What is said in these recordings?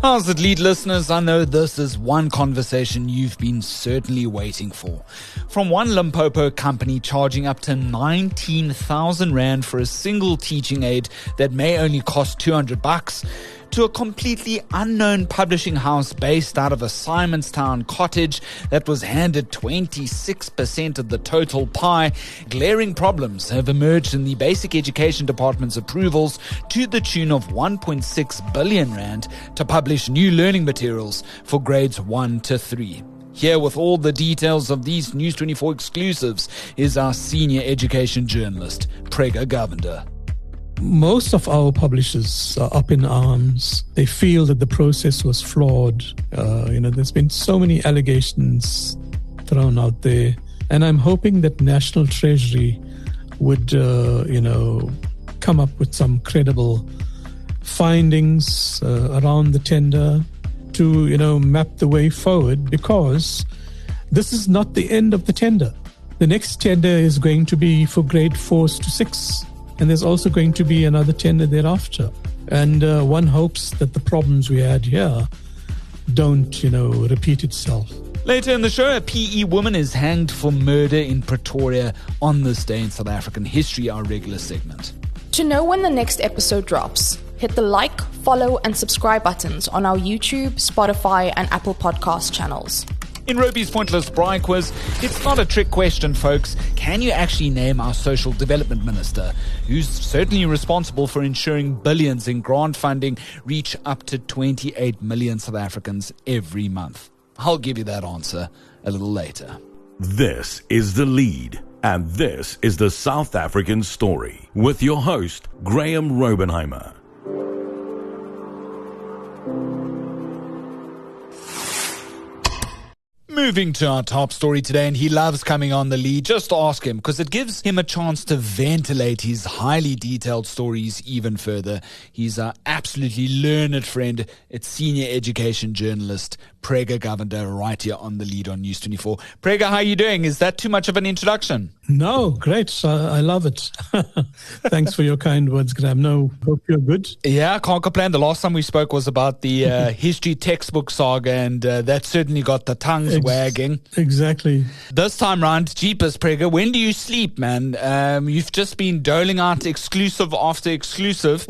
How's it, lead listeners? I know this is one conversation you've been certainly waiting for. From one Limpopo company charging up to 19,000 Rand for a single teaching aid that may only cost $200, to a completely unknown publishing house based out of a Simonstown cottage that was handed 26% of the total pie, glaring problems have emerged in the Basic Education Department's approvals to the tune of 1.6 billion Rand to publish new learning materials for grades 1 to 3. Here with all the details of these News 24 exclusives is our senior education journalist, Prega Govender. Most of our publishers are up in arms. They feel that the process was flawed. There's been so many allegations thrown out there. And I'm hoping that National Treasury would, come up with some credible findings around the tender to, map the way forward, because this is not the end of the tender. The next tender is going to be for grade 4s to 6. And there's also going to be another tender thereafter. And one hopes that the problems we had here don't, repeat itself. Later in the show, a PE woman is hanged for murder in Pretoria on this day in South African history, our regular segment. To know when the next episode drops, hit the like, follow, and subscribe buttons on our YouTube, Spotify, and Apple Podcast channels. In Rauby's Pointless Braai quiz, it's not a trick question, folks. Can you actually name our social development minister, who's certainly responsible for ensuring billions in grant funding reach up to 28 million South Africans every month? I'll give you that answer a little later. This is The Lead, and this is the South African Story, with your host, Graeme Robenheimer. Moving to our top story today, and he loves coming on The Lead. Just ask him, because it gives him a chance to ventilate his highly detailed stories even further. He's our absolutely learned friend. It's senior education journalist Prega Govender right here on The Lead on News 24. Prega, how are you doing? Is that too much of an introduction? No, great. I love it. Thanks for your kind words, Graeme. No, hope you're good. Yeah, can't complain. The last time we spoke was about the history textbook saga, and that certainly got the tongues wagging. Exactly. This time round, jeepers, Prega, when do you sleep, man? You've just been doling out exclusive after exclusive.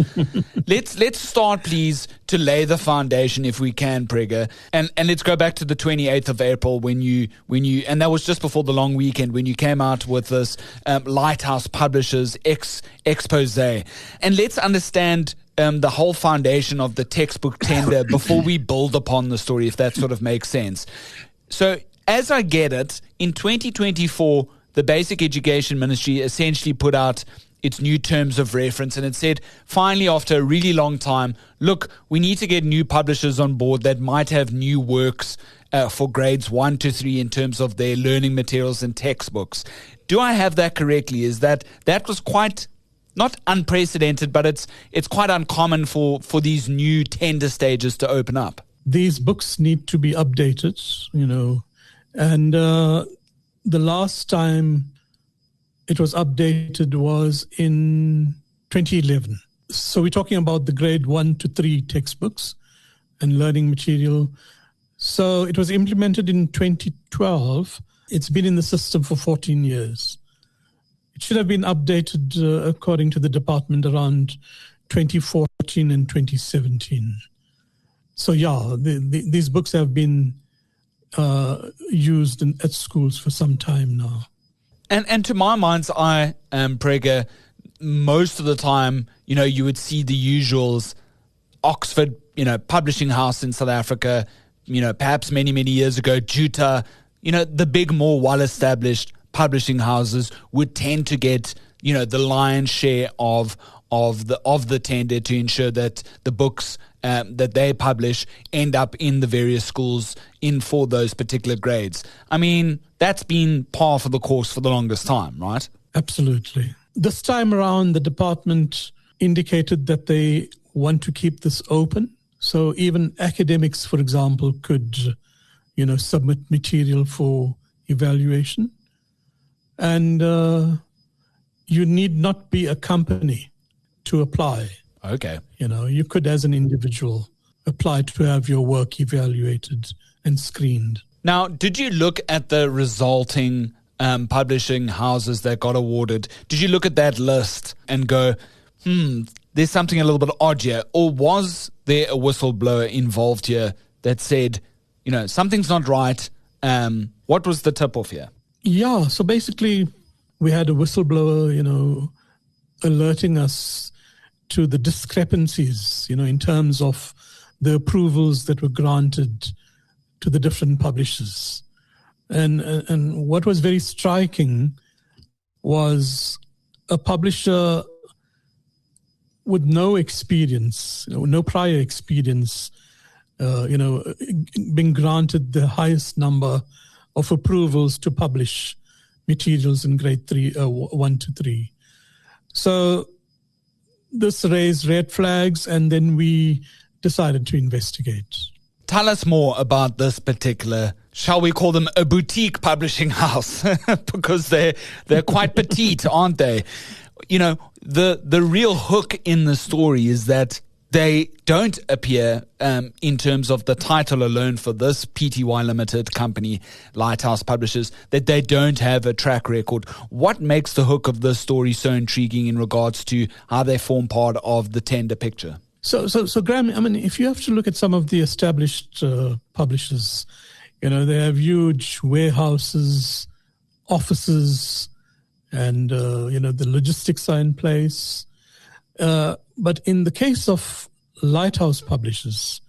Let's start, please, to lay the foundation if we can, Prega. And let's go back to the 28th of April when you and that was just before the long weekend, when you came out with this Lighthouse Publishers expose. And let's understand the whole foundation of the textbook tender before we build upon the story, if that sort of makes sense. So as I get it, in 2024, the Basic Education Ministry essentially put out its new terms of reference, and it said, finally, after a really long time, look, we need to get new publishers on board that might have new works for grades 1 to 3 in terms of their learning materials and textbooks. Do I have that correctly? Is that was quite, not unprecedented, but it's quite uncommon for these new tender stages to open up? These books need to be updated, and the last time it was updated was in 2011. So we're talking about the grade 1 to 3 textbooks and learning material. So it was implemented in 2012. It's been in the system for 14 years. It should have been updated, according to the department, around 2014 and 2017. So yeah, these books have been used at schools for some time now. And to my mind's eye, Prega, most of the time, you would see the usuals, Oxford, publishing house in South Africa, perhaps many, many years ago, Gqeberha, the big, more well-established publishing houses would tend to get, the lion's share of the tender to ensure that the books that they publish end up in the various schools for those particular grades. I mean, that's been par for the course for the longest time, right? Absolutely. This time around, the department indicated that they want to keep this open. So even academics, for example, could, submit material for evaluation. And you need not be a company to apply. Okay. You could, as an individual, apply to have your work evaluated and screened. Now, did you look at the resulting publishing houses that got awarded? Did you look at that list and go, there's something a little bit odd here? Or was there a whistleblower involved here that said, something's not right? What was the tip-off here? Yeah, so basically we had a whistleblower, alerting us to the discrepancies, in terms of the approvals that were granted to the different publishers. And what was very striking was a publisher with no experience, no prior experience, being granted the highest number of approvals to publish materials in grade 1 to 3. So this raised red flags, and then we decided to investigate. Tell us more about this particular, shall we call them a boutique publishing house? Because they're quite petite, aren't they? The real hook in the story is that they don't appear, in terms of the title alone for this Pty Limited company, Lighthouse Publishers, that they don't have a track record. What makes the hook of this story so intriguing in regards to how they form part of the tender picture? So Graeme, if you have to look at some of the established publishers, they have huge warehouses, offices, and, the logistics are in place. But in the case of Lighthouse Publishers,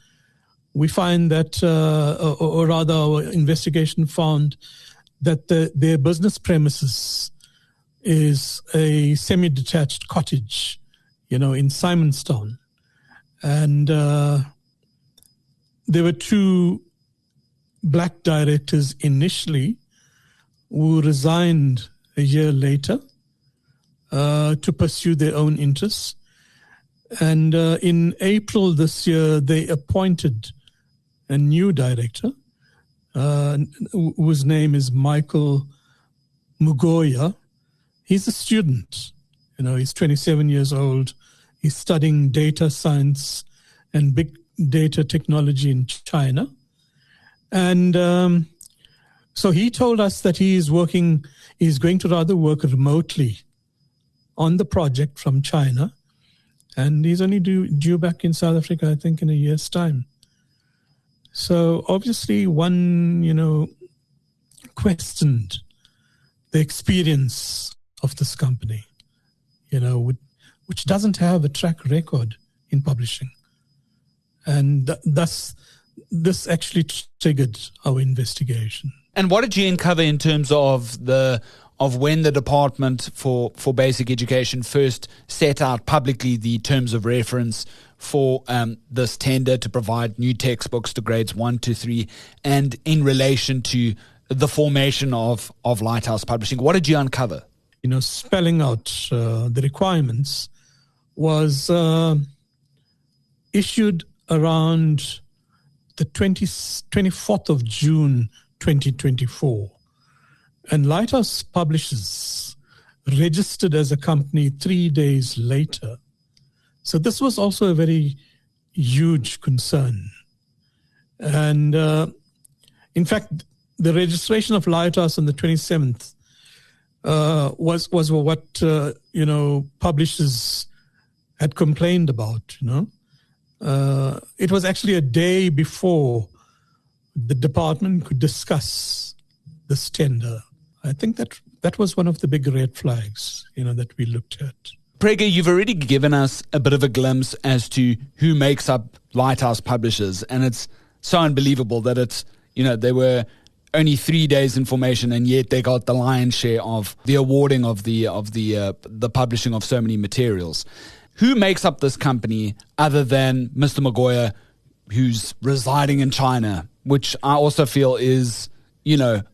we find that, or rather our investigation found that their business premises is a semi-detached cottage, in Simonstown. And there were 2 black directors initially who resigned a year later to pursue their own interests. And in April this year, they appointed a new director whose name is Michael Mugoya. He's a student. He's 27 years old. He's studying data science and big data technology in China. And so he told us that he's going to rather work remotely on the project from China. And he's only due back in South Africa, I think, in a year's time. So obviously one, questioned the experience of this company, which doesn't have a track record in publishing. And thus, this actually triggered our investigation. And what did you uncover in terms of when the Department for Basic Education first set out publicly the terms of reference for this tender to provide new textbooks to grades 1 to 3, and in relation to the formation of Lighthouse Publishing? What did you uncover? Spelling out the requirements was issued around the 24th of June 2024. And Lighthouse Publishers registered as a company 3 days later. So this was also a very huge concern. And in fact, the registration of Lighthouse on the 27th was what, publishers had complained about, It was actually a day before the department could discuss this tender. I think that was one of the big red flags, that we looked at. Prega, you've already given us a bit of a glimpse as to who makes up Lighthouse Publishers, and it's so unbelievable that it's, they were only 3 days in formation, and yet they got the lion's share of the awarding of the publishing of so many materials. Who makes up this company other than Mr. Mugoya, who's residing in China, which I also feel is,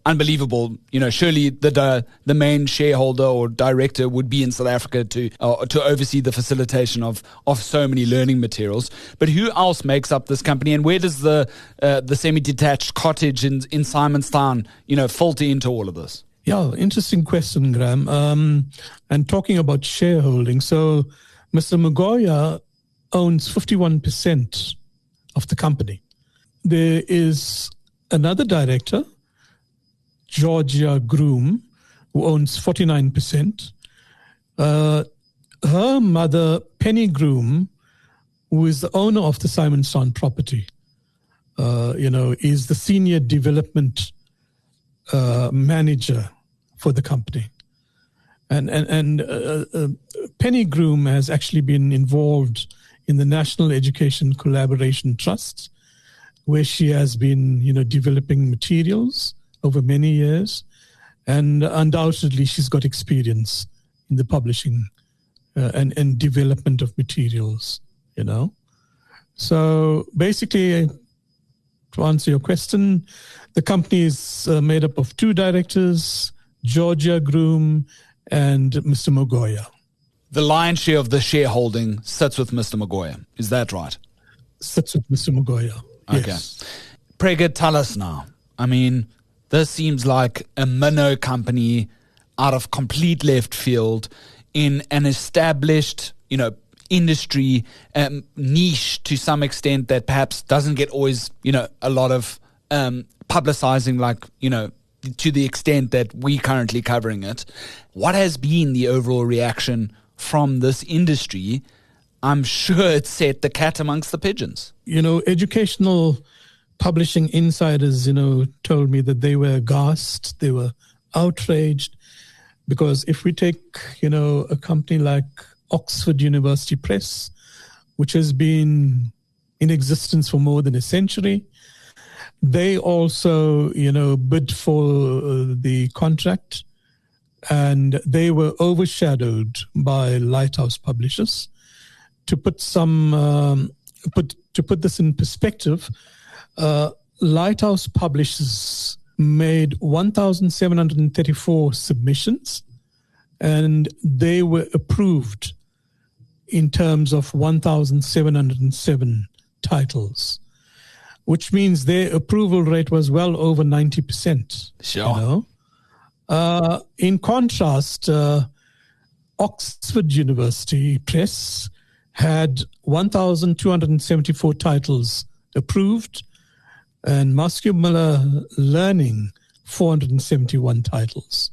unbelievable. Surely the main shareholder or director would be in South Africa to oversee the facilitation of so many learning materials. But who else makes up this company, and where does the semi-detached cottage in Simonstown, filter into all of this? Yeah, interesting question, Graeme. And talking about shareholding, so Mr. Mugoya owns 51% of the company. There is another director, Georgia Groom, who owns 49%. Her mother, Penny Groom, who is the owner of the Simonstown property, is the senior development manager for the company. And Penny Groom has actually been involved in the National Education Collaboration Trust, where she has been, developing materials over many years. And undoubtedly, she's got experience in the publishing and development of materials, So basically, to answer your question, the company is made up of two directors, Georgia Groom and Mr. Mogoya. The lion's share of the shareholding sits with Mr. Mogoya. Is that right? Sits with Mr. Mogoya. Okay. Yes. Prega, tell us now. I mean, this seems like a minnow company out of complete left field in an established, industry niche to some extent that perhaps doesn't get always, a lot of publicizing to the extent that we're currently covering it. What has been the overall reaction from this industry? I'm sure it set the cat amongst the pigeons. Educational publishing insiders, told me that they were aghast, they were outraged, because if we take, a company like Oxford University Press, which has been in existence for more than a century, they also, bid for the contract, and they were overshadowed by Lighthouse Publishers. To put this in perspective, Lighthouse Publishers made 1,734 submissions, and they were approved in terms of 1,707 titles, which means their approval rate was well over 90%. Sure. In contrast, Oxford University Press had 1,274 titles approved, and Muscular Learning, 471 titles.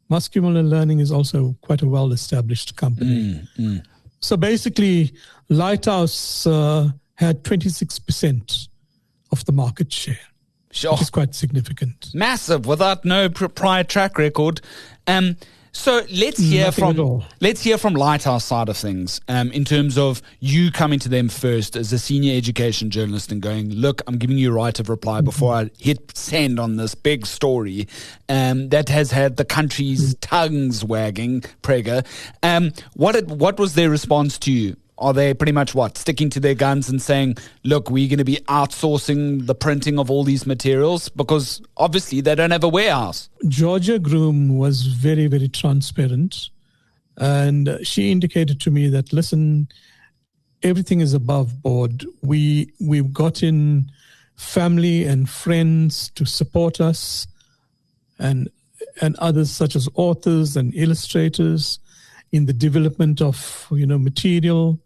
Muscular Learning is also quite a well-established company. So basically, Lighthouse had 26% of the market share, which is quite significant. Massive, without no prior track record. So let's hear from Lighthouse side of things, in terms of you coming to them first as a senior education journalist and going, look, I'm giving you right of reply before I hit send on this big story that has had the country's tongues wagging, Prega. What was their response to you? Are they pretty much sticking to their guns and saying, look, we're going to be outsourcing the printing of all these materials? Because obviously they don't have a warehouse. Georgia Groom was very, very transparent. And she indicated to me that, listen, everything is above board. We've got in family and friends to support us, and others such as authors and illustrators in the development of, material.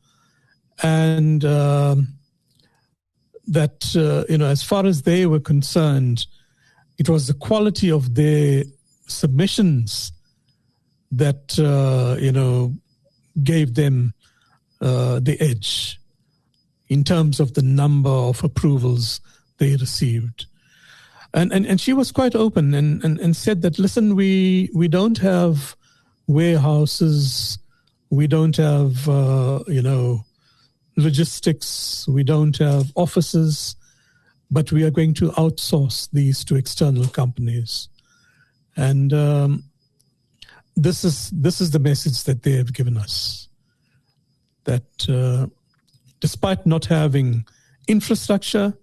And that, as far as they were concerned, it was the quality of their submissions that, gave them the edge in terms of the number of approvals they received. And she was quite open and said that, listen, we don't have warehouses, we don't have, logistics, we don't have offices, but we are going to outsource these to external companies. And this is the message that they have given us, that despite not having infrastructure,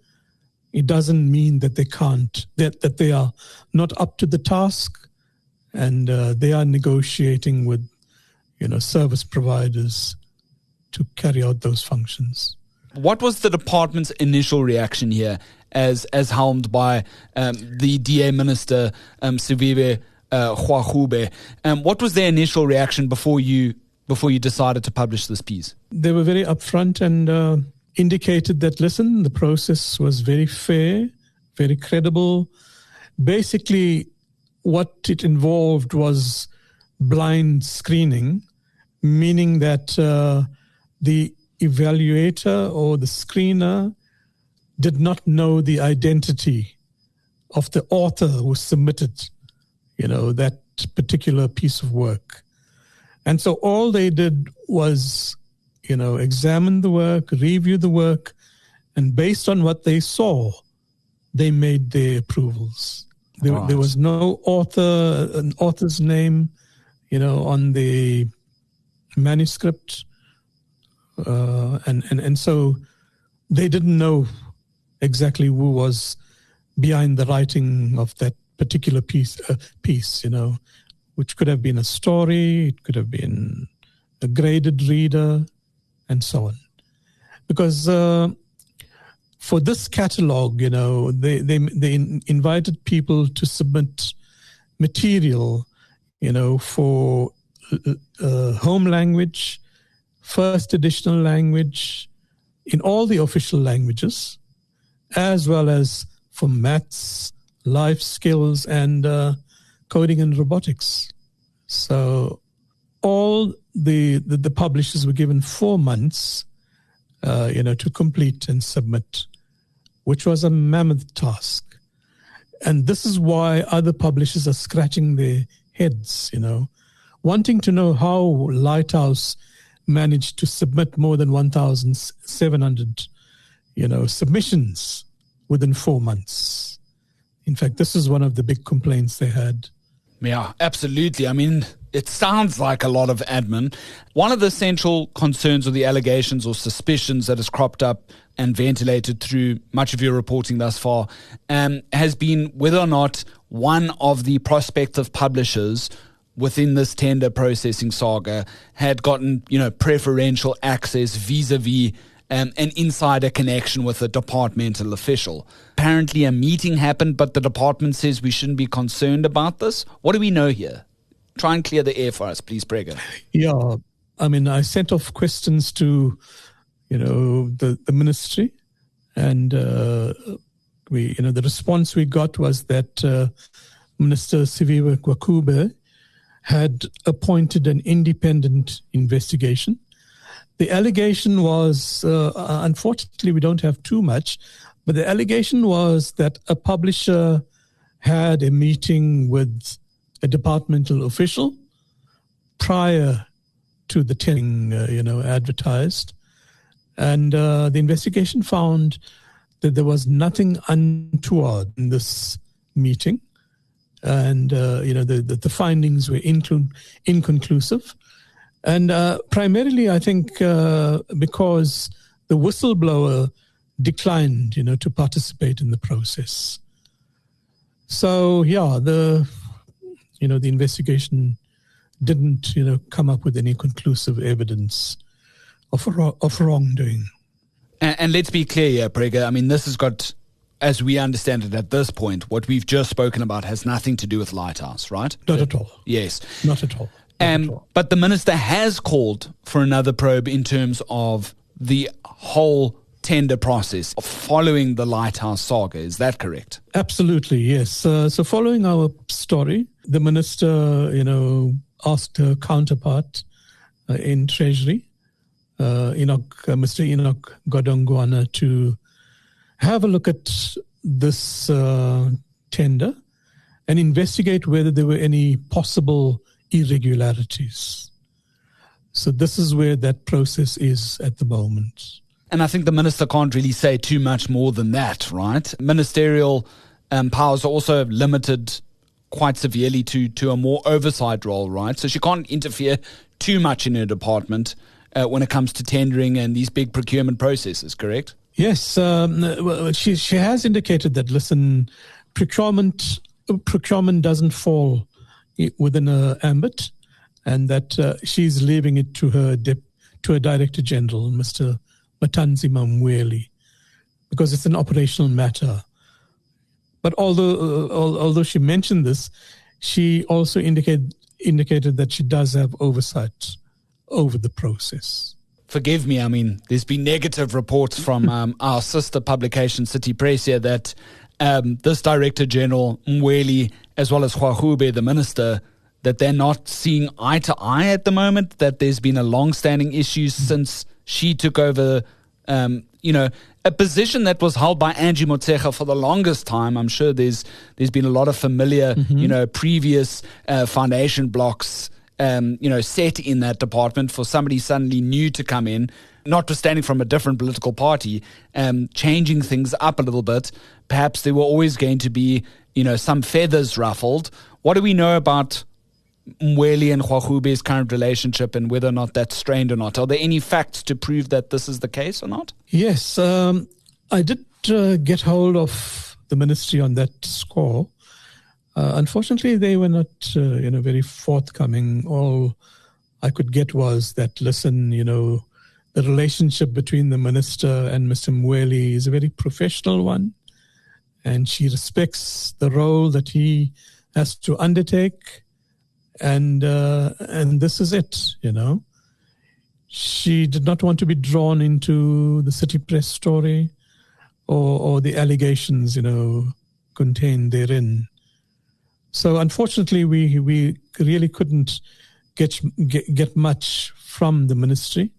it doesn't mean that they can't, that they are not up to the task, and they are negotiating with, service providers to carry out those functions. What was the department's initial reaction here, as helmed by the DA Minister, Gqeberha? What was their initial reaction before you before you decided to publish this piece? They were very upfront and indicated that, listen, the process was very fair, very credible. Basically, what it involved was blind screening, meaning that the evaluator or the screener did not know the identity of the author who submitted, that particular piece of work. And so all they did was, examine the work, review the work, and based on what they saw, they made their approvals. There was no an author's name, on the manuscript. And so they didn't know exactly who was behind the writing of that particular piece, which could have been a story, it could have been a graded reader, and so on. Because for this catalog, they invited people to submit material, for home language, first additional language, in all the official languages, as well as for maths, life skills, and coding and robotics. So all the publishers were given 4 months, to complete and submit, which was a mammoth task. And this is why other publishers are scratching their heads, wanting to know how Lighthouse managed to submit more than 1,700, submissions within 4 months. In fact, this is one of the big complaints they had. Yeah, absolutely. I mean, it sounds like a lot of admin. One of the central concerns or the allegations or suspicions that has cropped up and ventilated through much of your reporting thus far has been whether or not one of the prospective publishers within this tender processing saga had gotten, preferential access vis-a-vis an insider connection with a departmental official. Apparently a meeting happened, but the department says we shouldn't be concerned about this. What do we know here? Try and clear the air for us, please, Prega. Yeah, I sent off questions to, the ministry, and the response we got was that Minister Siviwe Gqeberha had appointed an independent investigation. The allegation was, unfortunately, we don't have too much, but the allegation was that a publisher had a meeting with a departmental official prior to the tendering, advertised. And the investigation found that there was nothing untoward in this meeting. And, the findings were inconclusive. And primarily, I think, because the whistleblower declined, to participate in the process. So, yeah, the investigation didn't, come up with any conclusive evidence of wrongdoing. And let's be clear here, Prega. I mean, this has got, as we understand it at this point, what we've just spoken about has nothing to do with Lighthouse, right? Not at all. Yes. Not at all. But the minister has called for another probe in terms of the whole tender process following the Lighthouse saga. Is that correct? Absolutely, yes. So following our story, the minister, asked her counterpart in Treasury, Mr. Enoch Godongwana, to have a look at this tender and investigate whether there were any possible irregularities. So this is where that process is at the moment. And I think the minister can't really say too much more than that, right? Ministerial powers are also limited quite severely to a more oversight role, right? So she can't interfere too much in her department when it comes to tendering and these big procurement processes, correct? Yes. Well, she has indicated that, listen, procurement doesn't fall within her ambit, and that she's leaving it to her Director General, Mr. Matanzima Mweli, because it's an operational matter. But although she mentioned this, she also indicated that she does have oversight over the process. Forgive me, I mean, there's been negative reports from our sister publication, City Press, here, that this Director General, Mweli, as well as Gqeberha, the Minister, that they're not seeing eye to eye at the moment, that there's been a long-standing issue since she took over, a position that was held by Angie Motshekga for the longest time. I'm sure there's been a lot of familiar, previous foundation blocks, set in that department for somebody suddenly new to come in, notwithstanding from a different political party, changing things up a little bit. Perhaps there were always going to be, some feathers ruffled. What do we know about Mweli and Gqeberha's current relationship and whether or not that's strained or not? Are there any facts to prove that this is the case or not? Yes, I did get hold of the ministry on that score. Unfortunately, they were not, very forthcoming. All I could get was that, listen, the relationship between the minister and Mr. Mweli is a very professional one, and she respects the role that he has to undertake. And this is it, She did not want to be drawn into the City Press story or the allegations, contained therein. So unfortunately, we really couldn't get much from the ministry.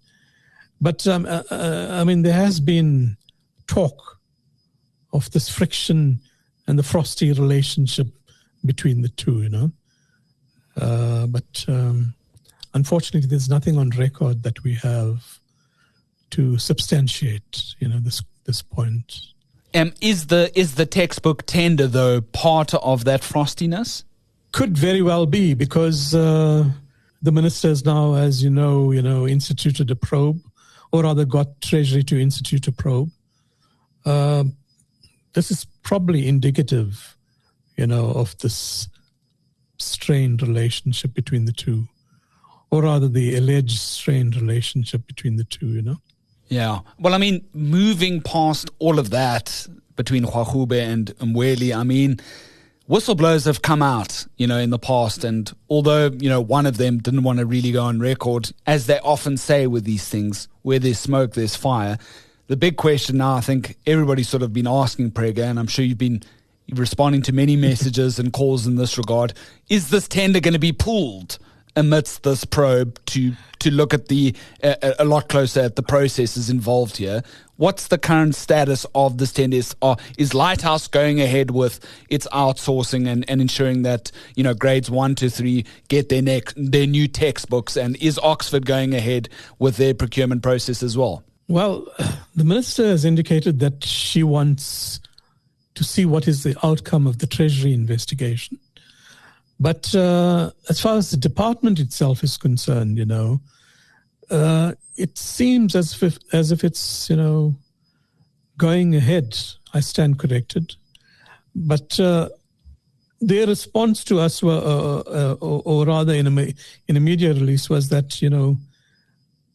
But, there has been talk of this friction and the frosty relationship between the two, But unfortunately, there's nothing on record that we have to substantiate, this point. Is the textbook tender, though, part of that frostiness? Could very well be, because the ministers now, as you know, instituted a probe, or rather got Treasury to institute a probe. This is probably indicative, of this strained relationship between the two, or rather the alleged strained relationship between the two, Yeah. Well, moving past all of that between Gqeberha and Mweli, whistleblowers have come out, in the past, and although, one of them didn't want to really go on record, as they often say with these things, where there's smoke, there's fire. The big question now, I think everybody's sort of been asking, Prega, and I'm sure you've been responding to many messages and calls in this regard, is this tender going to be pulled amidst this probe to look at a lot closer at the processes involved here? What's the current status of this tender? Is Lighthouse going ahead with its outsourcing and ensuring that grades 1 to 3 get their new textbooks, and is Oxford going ahead with their procurement process as well? Well, the minister has indicated that she wants to see what is the outcome of the Treasury investigation. But as far as the department itself is concerned, it seems as if it's, going ahead. I stand corrected. But their response to us, or rather in a media release, was that,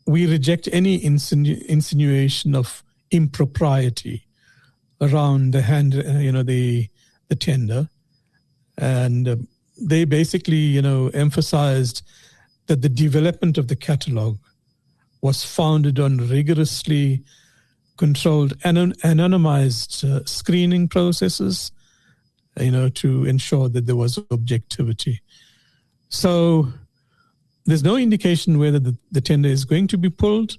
we reject any insinuation of impropriety around the tender. And they basically, emphasized that the development of the catalogue was founded on rigorously controlled, anonymized screening processes, to ensure that there was objectivity. So there's no indication whether the tender is going to be pulled,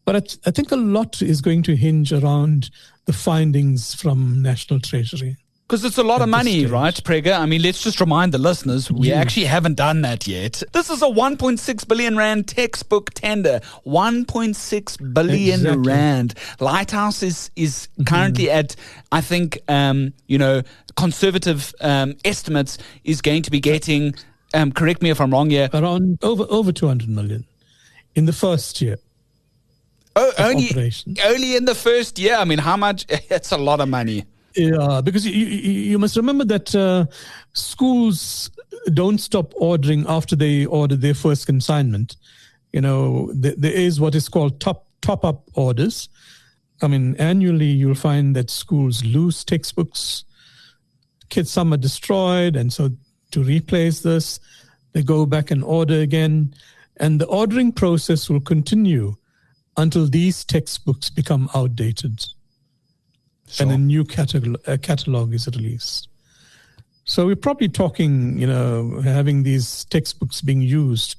but I think a lot is going to hinge around the findings from National Treasury. Because it's a lot of money, right, Prega? Let's just remind the listeners, we actually haven't done that yet. This is a 1.6 billion rand textbook tender. 1.6 billion rand. Lighthouse is currently at, I think, conservative estimates is going to be getting, correct me if I'm wrong here, around over 200 million in the first year. Oh, only in the first year? How much? It's a lot of money. Yeah, because you must remember that schools don't stop ordering after they order their first consignment. There is what is called top-up orders. Annually you'll find that schools lose textbooks. Some are destroyed, and so to replace this, they go back and order again. And the ordering process will continue until these textbooks become outdated and a new catalog is released. So we're probably talking, having these textbooks being used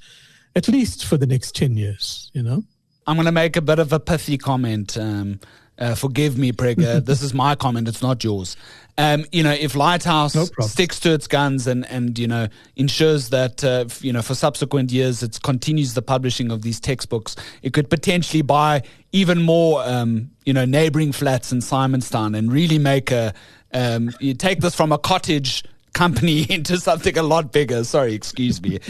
at least for the next 10 years, I'm going to make a bit of a pithy comment. Forgive me, Prega. This is my comment. It's not yours. If Lighthouse sticks to its guns and ensures that, for subsequent years, it continues the publishing of these textbooks, it could potentially buy even more, neighboring flats in Simonstown and really make you take this from a cottage company into something a lot bigger. Sorry, excuse me.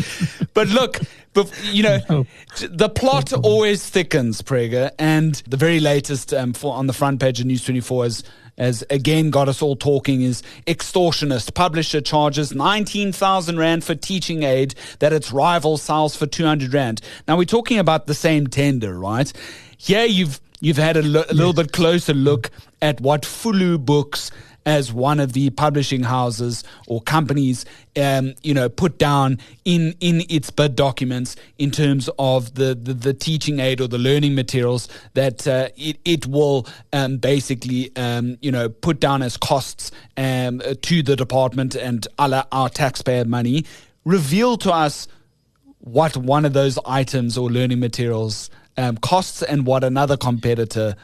But look, the plot always thickens, Prega, and the very latest on the front page of News 24 has again got us all talking is extortionist. Publisher charges 19,000 Rand for teaching aid that its rival sells for 200 Rand. Now we're talking about the same tender, right? Here you've had a little bit closer look at what Fulu Books, as one of the publishing houses or companies, put down in its bid documents in terms of the teaching aid or the learning materials that it will basically put down as costs to the department and our taxpayer money. Reveal to us what one of those items or learning materials costs and what another competitor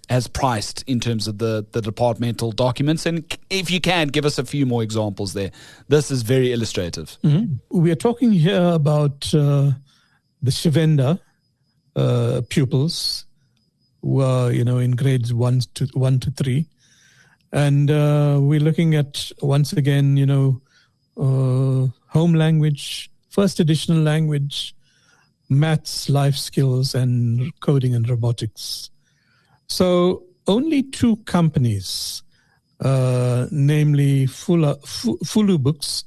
has priced in terms of the departmental documents. And if you can, give us a few more examples there. This is very illustrative. Mm-hmm. We are talking here about the Gqeberha pupils who are, in grades 1 to 3. And we're looking at, once again, home language, first additional language, maths, life skills, and coding and robotics. So only 2 companies, namely Fulu Books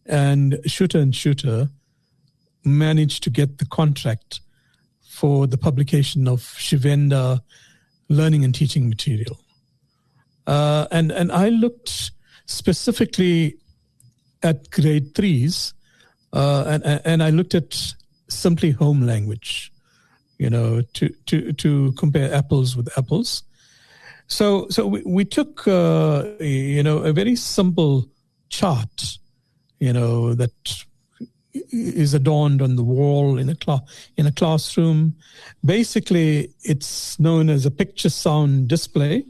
and Shooter, managed to get the contract for the publication of Gqeberha learning and teaching material. And I looked specifically at grade 3s, and I looked at simply home language, to compare apples with apples. So we took, a very simple chart, that is adorned on the wall in a classroom. Basically, it's known as a picture sound display.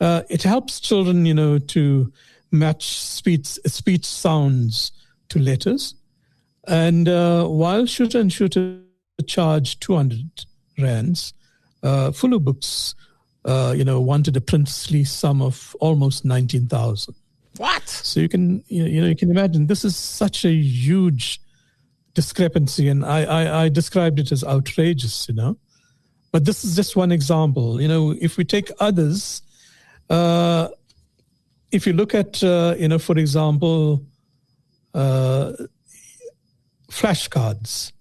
It helps children, to match speech sounds to letters. And while Shooter charged 200 Rands, Fulu Books, wanted a princely sum of almost 19,000. What? So you can imagine this is such a huge discrepancy, and I described it as outrageous, But this is just one example. If we take others, if you look at, for example, flashcards,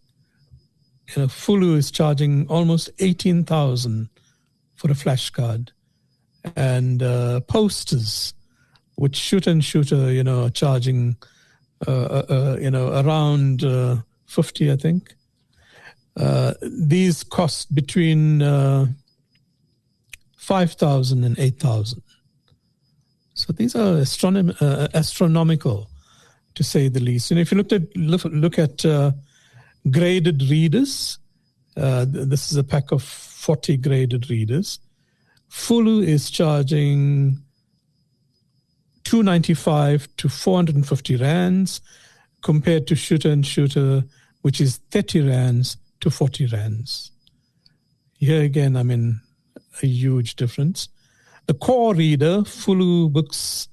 Fulu is charging almost 18,000 for a flashcard, and posters, which Shooter, are charging, around 50, I think. These cost between 5,000 and 8,000. So these are astronomical, to say the least. And if you look at graded readers, this is a pack of 40 graded readers. Fulu is charging 295 to 450 Rands, compared to Shooter, which is 30 Rands to 40 Rands. Here again, a huge difference. A core reader, Fulu Books,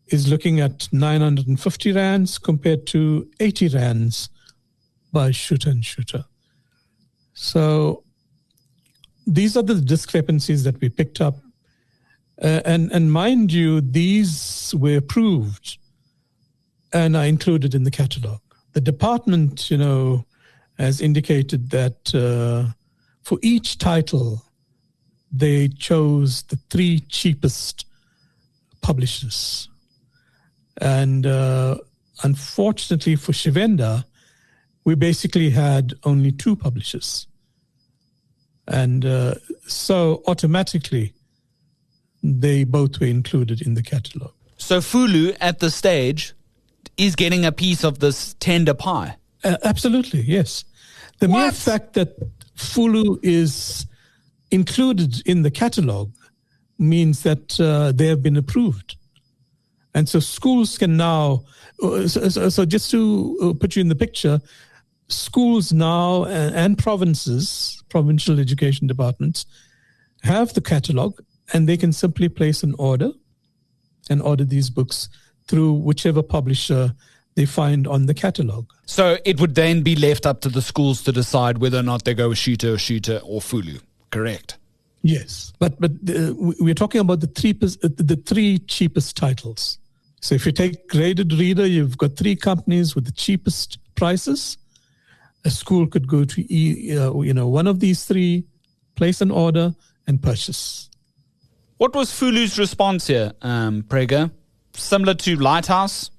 is looking at 950 Rands compared to 80 Rands by Shooter. So these are the discrepancies that we picked up. And mind you, these were approved and are included in the catalog. The department, has indicated that for each title, they chose the 3 cheapest publishers. And unfortunately for Gqeberha, we basically had only 2 publishers. And so automatically, they both were included in the catalogue. So Fulu, at this stage, is getting a piece of this tender pie? Absolutely, yes. The mere fact that Fulu is included in the catalogue means that they have been approved. And so schools can now, so just to put you in the picture, schools now and provincial education departments have the catalogue, and they can simply place an order and order these books through whichever publisher they find on the catalogue. So it would then be left up to the schools to decide whether or not they go with Shooter or Fulu, correct? Yes, but we're talking about the 3 cheapest titles. So if you take graded reader, you've got 3 companies with the cheapest prices. A school could go to one of these 3, place an order, and purchase. What was Fulu's response here, Prega? Similar to Lighthouse?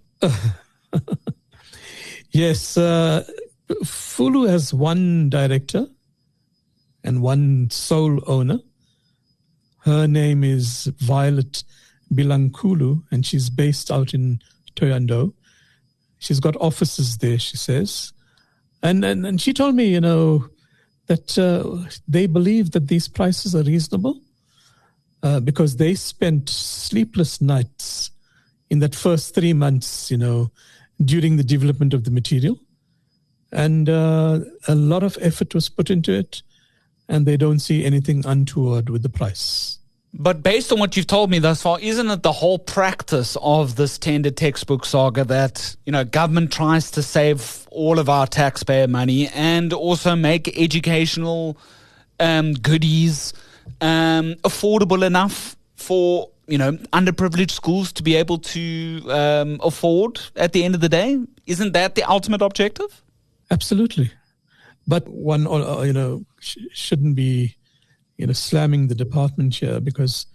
Yes, Fulu has 1 director and 1 sole owner. Her name is Violet Bilankulu, and she's based out in Thohoyandou. She's got offices there, she says. And she told me, that they believe that these prices are reasonable because they spent sleepless nights in that first 3 months, during the development of the material. And a lot of effort was put into it, and they don't see anything untoward with the price. But based on what you've told me thus far, isn't it the whole practice of this tender textbook saga that, government tries to save all of our taxpayer money and also make educational goodies affordable enough for, underprivileged schools to be able to afford at the end of the day? Isn't that the ultimate objective? Absolutely. But one, shouldn't be slamming the department here, because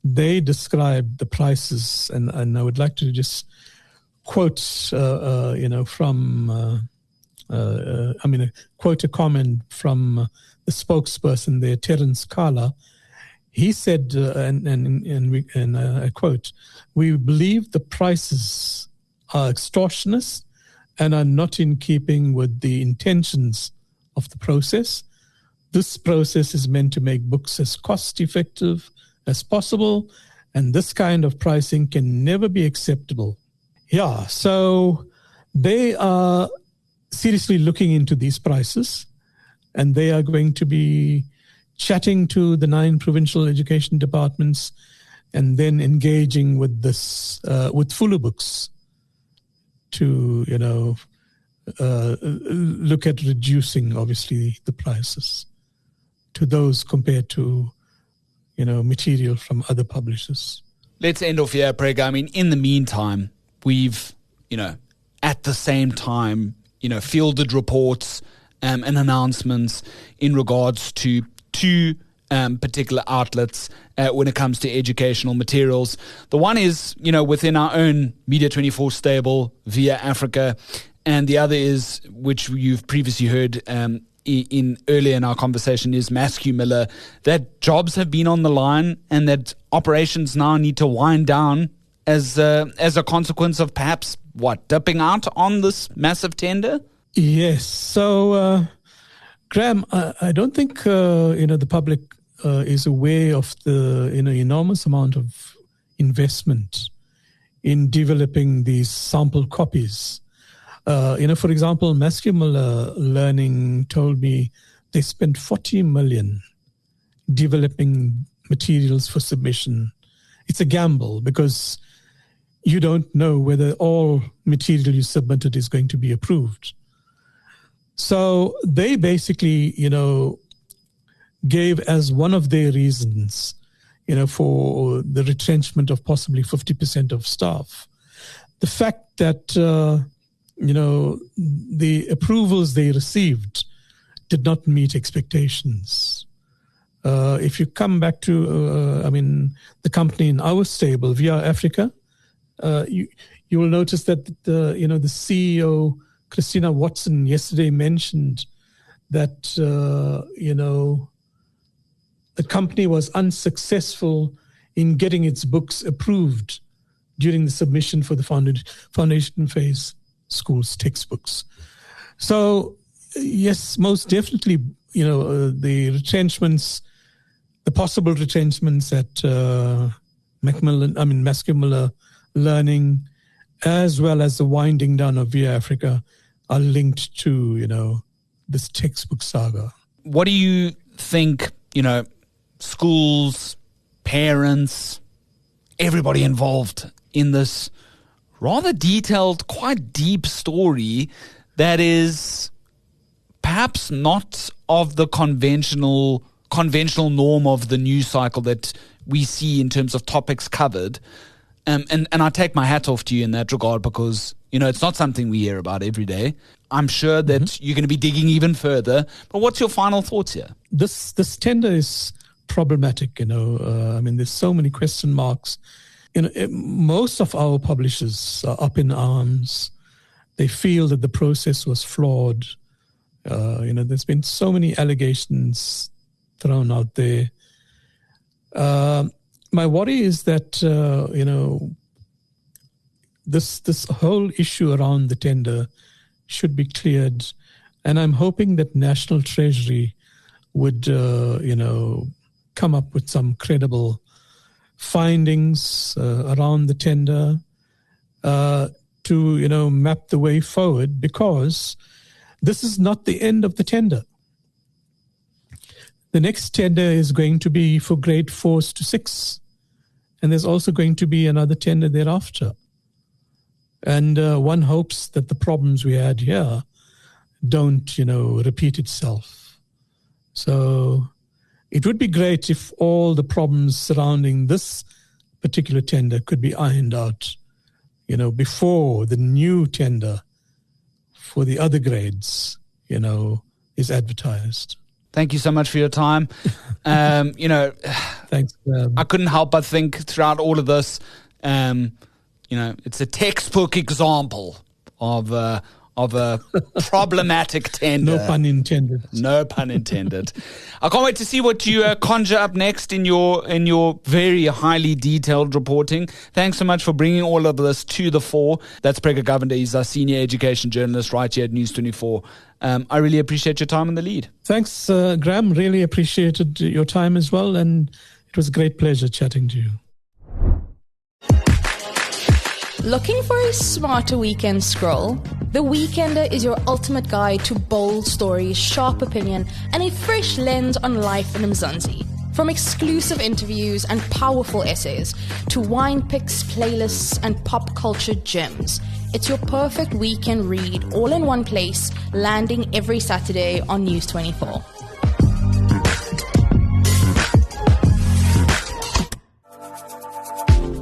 they describe the prices, and I would like to just quote, quote a comment from the spokesperson there, Terence Kala. He said, and I quote, "We believe the prices are extortionist and are not in keeping with the intentions of the process. This process is meant to make books as cost-effective as possible, and this kind of pricing can never be acceptable." Yeah, so they are seriously looking into these prices, and they are going to be chatting to the 9 provincial education departments and then engaging with this, with Fulu Books to, look at reducing, obviously, the prices to those compared to, material from other publishers. Let's end off here, Prega. I mean, in the meantime, we've, at the same time, fielded reports and announcements in regards to 2 particular outlets when it comes to educational materials. The one is, within our own Media 24 stable, Via Africa, and the other is, which you've previously heard earlier in our conversation, is Maskew Miller, that jobs have been on the line and that operations now need to wind down as a consequence of perhaps, dipping out on this massive tender? Yes. So, Graeme, I don't think, the public is aware of the, enormous amount of investment in developing these sample copies. For example, Maskew Miller Learning told me they spent 40 million developing materials for submission. It's a gamble because you don't know whether all material you submitted is going to be approved. So they basically, gave as one of their reasons, for the retrenchment of possibly 50% of staff, the fact that, the approvals they received did not meet expectations. If you come back to, the company in our stable, Via Africa, you will notice that the CEO Christina Watson yesterday mentioned that, the company was unsuccessful in getting its books approved during the submission for the foundation phase schools textbooks. So, yes, most definitely, the retrenchments, the possible retrenchments at Macmillan Learning, as well as the winding down of Via Africa, are linked to, this textbook saga. What do you think, schools, parents, everybody involved in this rather detailed, quite deep story that is perhaps not of the conventional norm of the news cycle that we see in terms of topics covered? And I take my hat off to you in that regard, because, it's not something we hear about every day. I'm sure that you're going to be digging even further. But what's your final thoughts here? This tender is problematic, there's so many question marks. Most of our publishers are up in arms. They feel that the process was flawed. There's been so many allegations thrown out there. My worry is that, this whole issue around the tender should be cleared. And I'm hoping that National Treasury would, come up with some credible findings around the tender to, map the way forward, because this is not the end of the tender. The next tender is going to be for grade 4s to 6. And there's also going to be another tender thereafter. And one hopes that the problems we had here don't, repeat itself. So it would be great if all the problems surrounding this particular tender could be ironed out, before the new tender for the other grades, is advertised. Thank you so much for your time. Thanks. I couldn't help but think throughout all of this, it's a textbook example of a problematic tender. No pun intended. No pun intended. I can't wait to see what you conjure up next in your very highly detailed reporting. Thanks so much for bringing all of this to the fore. That's Prega Govender. He's our senior education journalist right here at News 24. I really appreciate your time on the lead. Thanks, Graeme. Really appreciated your time as well, and it was a great pleasure chatting to you. Looking for a smarter weekend scroll? The Weekender is your ultimate guide to bold stories, sharp opinion, and a fresh lens on life in Mzansi. From exclusive interviews and powerful essays to wine picks, playlists, and pop culture gems, it's your perfect weekend read all in one place, landing every Saturday on News 24.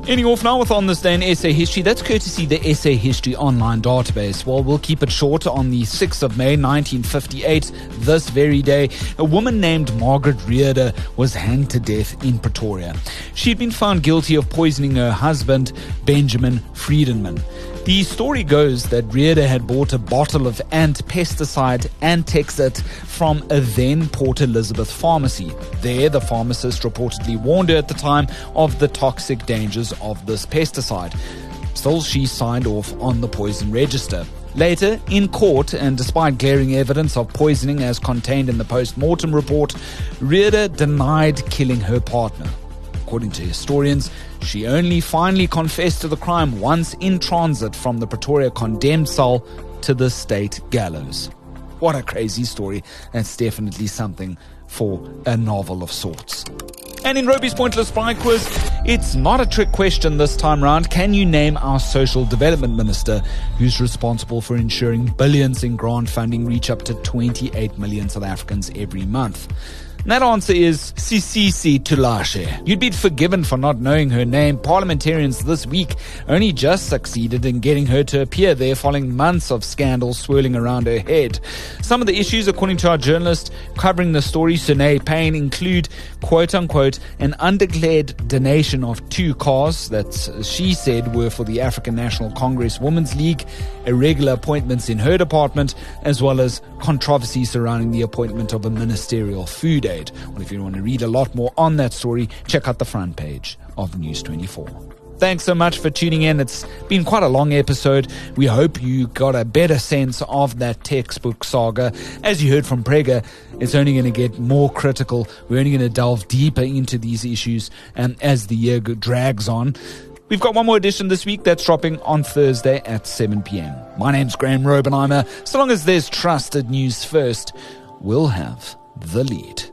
Ending off now with On This Day in Essay History. That's courtesy the Essay History online database. Well, we'll keep it short. On the 6th of May, 1958, this very day, a woman named Margaret Reeder was hanged to death in Pretoria. She'd been found guilty of poisoning her husband, Benjamin Friedenman. The story goes that Reeder had bought a bottle of ant pesticide, Antexit, from a then Port Elizabeth pharmacy. There, the pharmacist reportedly warned her at the time of the toxic dangers of this pesticide. Still, she signed off on the poison register. Later, in court, and despite glaring evidence of poisoning as contained in the post-mortem report, Reeder denied killing her partner. According to historians, she only finally confessed to the crime once in transit from the Pretoria condemned cell to the state gallows. What a crazy story. That's definitely something for a novel of sorts. And in Rauby's Pointless Braai Quiz, it's not a trick question this time round. Can you name our social development minister who's responsible for ensuring billions in grant funding reach up to 28 million South Africans every month? And that answer is Sisisi Tulashe. You'd be forgiven for not knowing her name. Parliamentarians this week only just succeeded in getting her to appear there following months of scandals swirling around her head. Some of the issues, according to our journalist covering the story, Sunay Payne, include, quote-unquote, an undeclared donation of 2 cars that she said were for the African National Congress Women's League, irregular appointments in her department, as well as controversy surrounding the appointment of a ministerial food aide. Well, if you want to read a lot more on that story, check out the front page of News 24. Thanks so much for tuning in. It's been quite a long episode. We hope you got a better sense of that textbook saga. As you heard from Prega, it's only going to get more critical. We're only going to delve deeper into these issues as the year drags on. We've got one more edition this week that's dropping on Thursday at 7 p.m. My name's Graeme Robenheimer. So long as there's trusted news first, we'll have the lead.